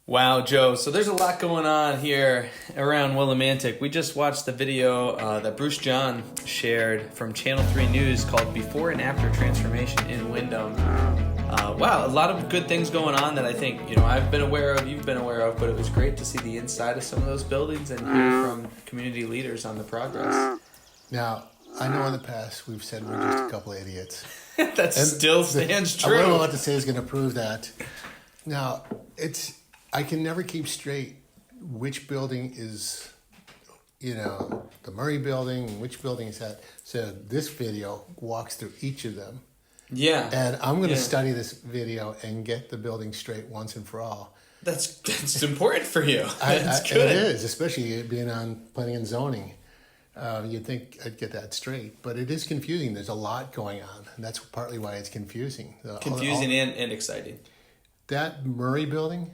Wow, Joe. So there's a lot going on here around Willimantic. We just watched the video that Bruce John shared from Channel 3 News called Before and After Transformation in Wyndham. Wow, a lot of good things going on that I think, I've been aware of, you've been aware of, but it was great to see the inside of some of those buildings and hear from community leaders on the progress. Now, I know in the past we've said we're just a couple of idiots. That still stands true. What I'm about to say is going to prove that. Now, I can never keep straight which building is, the Murray building, and which building is that. So this video walks through each of them. Yeah. And I'm going to study this video and get the building straight once and for all. That's important for you. That's good. It is, especially being on planning and zoning. You'd think I'd get that straight, but it is confusing. There's a lot going on, and that's partly why it's confusing. Confusing and exciting. That Murray building,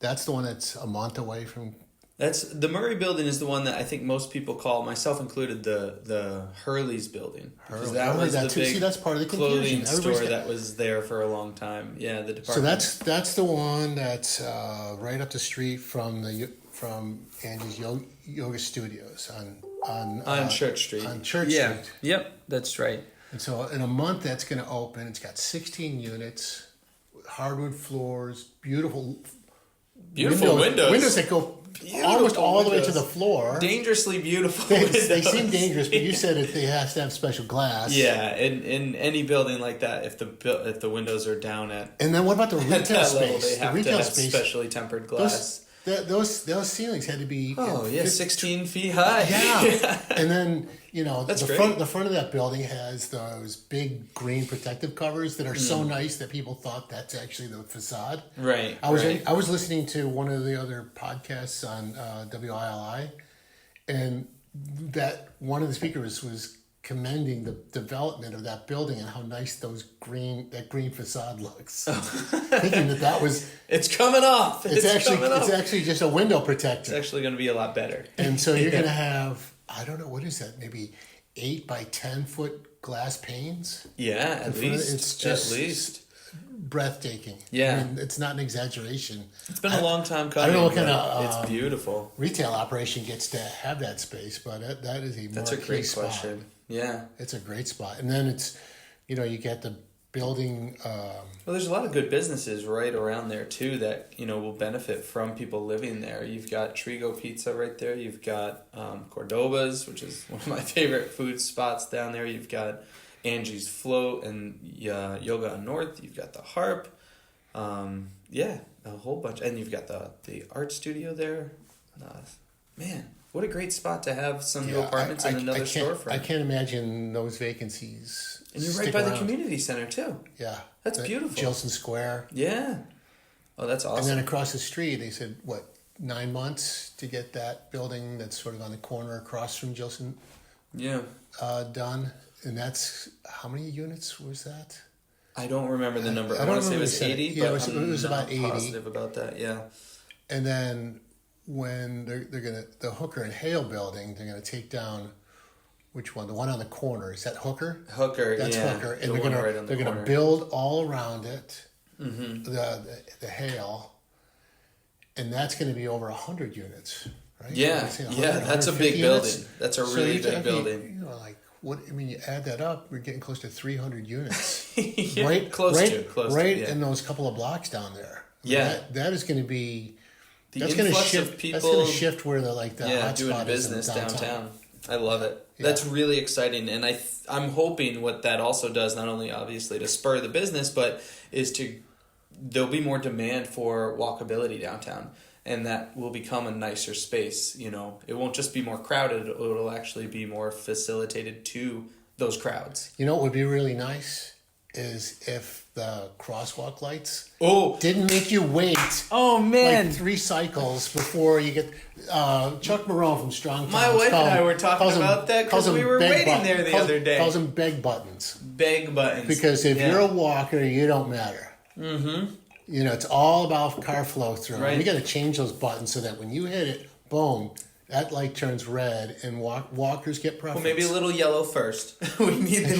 that's the one that's a month away from. The Murray building is the one that I think most people call, myself included, the Hurley's building. Because that was the big that's part of the confusion. Clothing store that was there for a long time. Yeah, the department. So that's the one that's right up the street from Angie's yoga studios on Church Street. On Church Street. Yep, that's right. And so in a month that's going to open. It's got 16 units, hardwood floors, beautiful windows. Windows that go almost all the way to the floor. Dangerously beautiful windows. They seem dangerous, but you said they have to have special glass. Yeah, in any building like that, if the windows are down at and then what about the retail space? Level, they have the retail to have space, specially tempered glass. Those ceilings had to be 16 feet high. Yeah. And then the front of that building has those big green protective covers that are so nice that people thought that's actually the facade. Right. I was listening to one of the other podcasts on WILI, and that one of the speakers was commending the development of that building and how nice that green facade looks. Thinking that was it's coming off. It's actually just a window protector. It's actually going to be a lot better. And so you're going to have, I don't know, what is that? Maybe 8 by 10 foot glass panes. Yeah, at least. It's just breathtaking. Yeah, I mean, it's not an exaggeration. It's been a long time coming. I don't know what kind of it's beautiful retail operation gets to have that space, but that is that's a great question. Yeah, it's a great spot. And then it's, you get the building. Well, there's a lot of good businesses right around there too that will benefit from people living there. You've got Trigo Pizza right there. You've got Cordoba's, which is one of my favorite food spots down there. You've got Angie's Float and Yoga on North. You've got the Harp. A whole bunch. And you've got the art studio there. Man, what a great spot to have some new apartments and another storefront. I can't imagine those vacancies. And you're right by the community center too. Yeah. That's beautiful. Gilson Square. Yeah. Oh, that's awesome. And then across the street, they said, 9 months to get that building that's sort of on the corner across from Gilson done. And that's, how many units was that? I don't remember the number. I want to say it was 80, but it was about 80. Positive about that, yeah. And then when they're going to, the Hooker and Hale building, they're going to take down, which one? The one on the corner. Is that Hooker? Hooker, That's Hooker. And they're going to build all around it, the Hale, and that's going to be over 100 units, right? Yeah, that's a big building. That's a really big building. You add that up, we're getting close to 300 units. Close to in those couple of blocks down there. That is going to be... That's going to shift people. That's going to shift where the hot doing spot business is downtown. I love it. Yeah. That's really exciting, and I'm hoping what that also does, not only obviously to spur the business, but is there'll be more demand for walkability downtown, and that will become a nicer space. It won't just be more crowded; it'll actually be more facilitated to those crowds. What would be really nice is if the crosswalk lights didn't make you wait 3 cycles before you get Chuck Marone from Strong Towns. My wife and I were talking about that because we were waiting there the other day. Calls them beg buttons. Beg buttons. Because if you're a walker, you don't matter. Mm-hmm. It's all about car flow through. Right. We got to change those buttons so that when you hit it, boom, that light turns red and walkers get preference. Well, maybe a little yellow first. we need a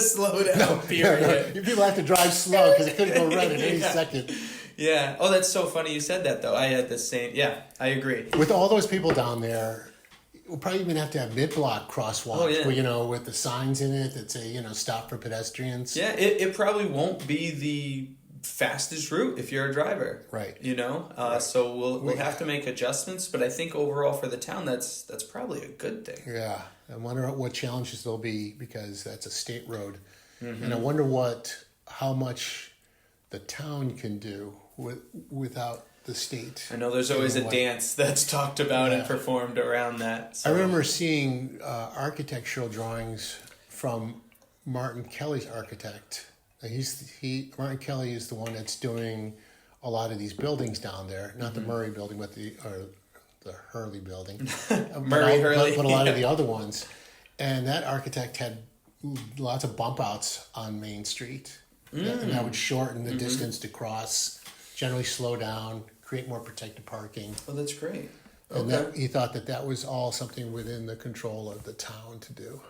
slowdown period. People have to drive slow because it could go red at any second. Yeah. Oh, that's so funny you said that, though. I had the same. Yeah, I agree. With all those people down there, we'll probably even have to have mid-block crosswalks, Oh, yeah. where, with the signs in it that say, stop for pedestrians. Yeah, it probably won't be the fastest route if you're a driver. Right. Right. So we'll have to make adjustments, but I think overall for the town, that's probably a good thing. Yeah. I wonder what challenges there'll be because that's a state road. Mm-hmm. And I wonder how much the town can do without the state. I know there's always a dance that's talked about and performed around that. So. I remember seeing architectural drawings from Martin Kelly's architect. Martin Kelly is the one that's doing a lot of these buildings down there, not the Murray building, but the Hurley building. Hurley. But a lot of the other ones. And that architect had lots of bump outs on Main Street. And that would shorten the distance to cross, generally slow down, create more protected parking. Oh, that's great. And he thought that was all something within the control of the town to do.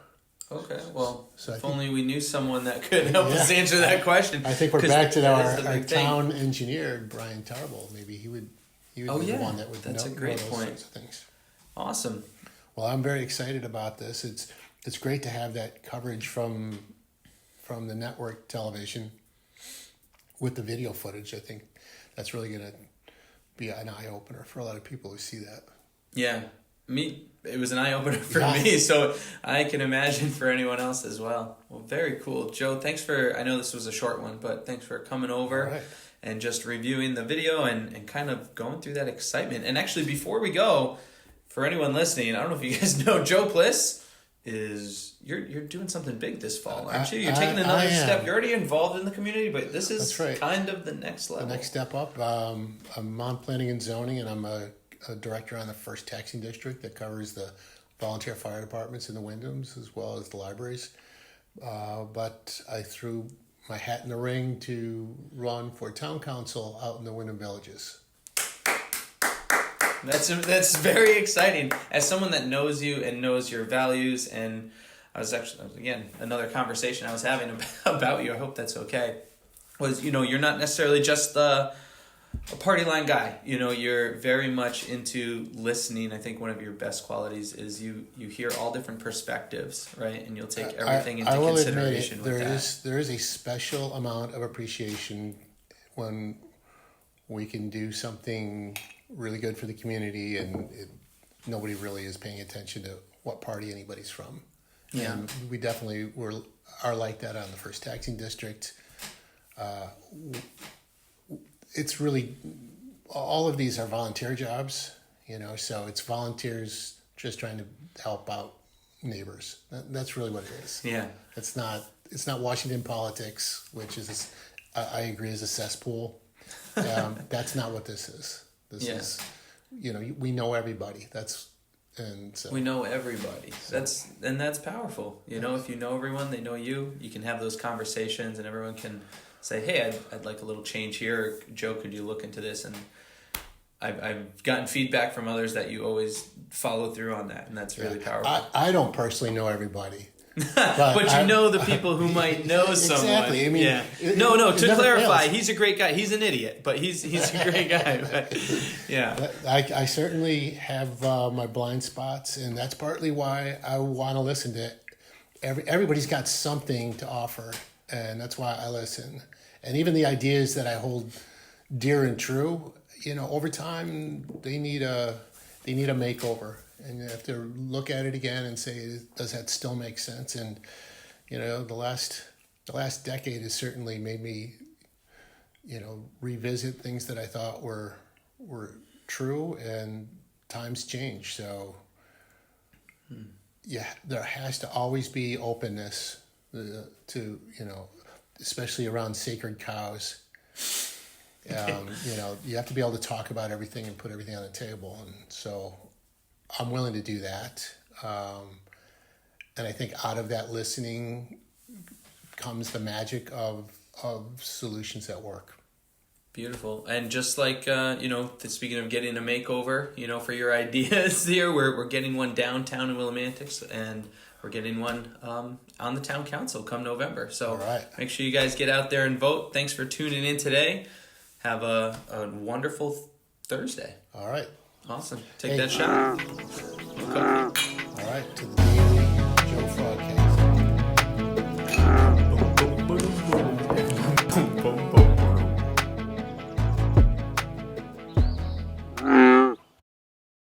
Okay, well, so if only we knew someone that could help us answer that question. I think we're back to our town engineer, Brian Tarble. Maybe he would be the one that would That's know a great those point. sorts of things. Awesome. Well, I'm very excited about this. It's great to have that coverage from the network television with the video footage. I think that's really going to be an eye-opener for a lot of people who see that. Yeah. It was an eye-opener for me, so I can imagine for anyone else as well. Well, very cool. Joe, thanks I know this was a short one, but thanks for coming over and just reviewing the video and kind of going through that excitement. And actually, before we go, for anyone listening, I don't know if you guys know, Joe Pliss you're doing something big this fall, aren't you? You're taking another step. You're already involved in the community, but this is kind of the next level. The next step up. I'm on planning and zoning, and I'm a director on the first taxing district that covers the volunteer fire departments in the Wyndhams as well as the libraries. But I threw my hat in the ring to run for town council out in the Wyndham Villages. That's very exciting. As someone that knows you and knows your values, and again, another conversation I was having about you, I hope that's okay, was, you're not necessarily just a party line guy. You're very much into listening. I think one of your best qualities is you hear all different perspectives, right? And you'll take everything into consideration with that. There is a special amount of appreciation when we can do something really good for the community and nobody really is paying attention to what party anybody's from. Yeah. And we definitely are like that on the first taxing district. It's really, all of these are volunteer jobs, so it's volunteers just trying to help out neighbors. That's really what it is. Yeah. It's not Washington politics, which is, I agree, is a cesspool. That's not what this is. This is, we know everybody. We know everybody. That's powerful. If you know everyone, they know you. You can have those conversations, and everyone can say, "Hey, I'd like a little change here. Joe, could you look into this?" And I've gotten feedback from others that you always follow through on that, and that's really powerful. I don't personally know everybody. But you know the people who might know someone. Exactly. I mean, no. To clarify, he's a great guy. He's an idiot, but he's a great guy. But, yeah. I certainly have my blind spots, and that's partly why I want to listen to everybody's got something to offer, and that's why I listen. And even the ideas that I hold dear and true, over time they need a makeover. And you have to look at it again and say, does that still make sense? And, the last decade has certainly made me, revisit things that I thought were true, and times change. So, there has to always be openness to, especially around sacred cows. You have to be able to talk about everything and put everything on the table. And so I'm willing to do that. And I think out of that listening comes the magic of solutions that work. Beautiful. And just like, speaking of getting a makeover, for your ideas here, we're getting one downtown in Willimantic, and we're getting one on the town council come November. So make sure you guys get out there and vote. Thanks for tuning in today. have a wonderful Thursday. All right. Awesome. Take that shot. Okay. All right. To the